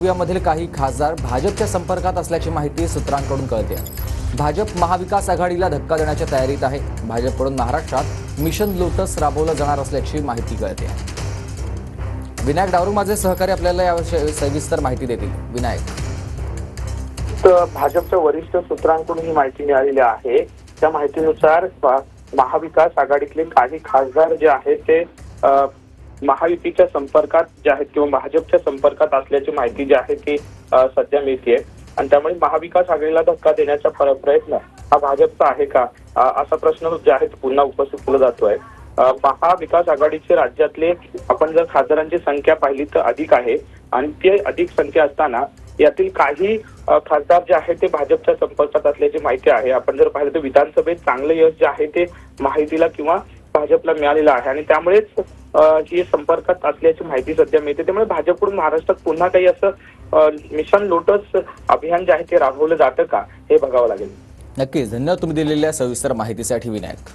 यामधील काही खासदार भाजपच्या संपर्कात असल्याची माहिती सूत्रांकडून कळते आहे। भाजप महाविकास आघाडीला धक्का देण्याच्या तयारीत आहे। भाजपकडून महाराष्ट्रात मिशन लोटस राबवलं जाणार असल्याची माहिती कळते आहे। विनायक डावरू माझे सहकारी आपल्याला याविषयी सविस्तर माहिती देतील। विनायक, तर भाजपच्या वरिष्ठ सूत्रांकडून ही माहिती मिळालेली आहे। त्या माहितीनुसार महाविकास आघाडीतले काही खासदार जे आहेत ते महायुतीच्या संपर्कात जे आहेत किंवा भाजपच्या संपर्कात असल्याची माहिती जी आहे ती सध्या मिळते आणि त्यामुळे महाविकास आघाडीला धक्का देण्याचा प्रयत्न हा भाजपचा आहे का असा प्रश्न जे आहे पुन्हा उपस्थित केला जातोय। महाविकास आघाडीचे राज्यातले आपण जर खासदारांची संख्या पाहिली तर अधिक आहे आणि ती अधिक संख्या असताना यातील काही खासदार जे आहेत ते भाजपच्या संपर्कात असल्याची माहिती आहे। आपण जर पाहिलं तर विधानसभेत चांगलं यश जे आहे ते महायुतीला किंवा भाजपला मिळालेलं आहे आणि त्यामुळेच ही संपर्कात असल्याची माहिती सध्या मिळते। त्यामुळे भाजपकडून महाराष्ट्रात पुन्हा काही असं मिशन लोटस अभियान जे आहे ते राबवलं जातं का हे बघावं लागेल। नक्कीच धन्यवाद तुम्ही दिलेल्या सविस्तर माहितीसाठी विनायक।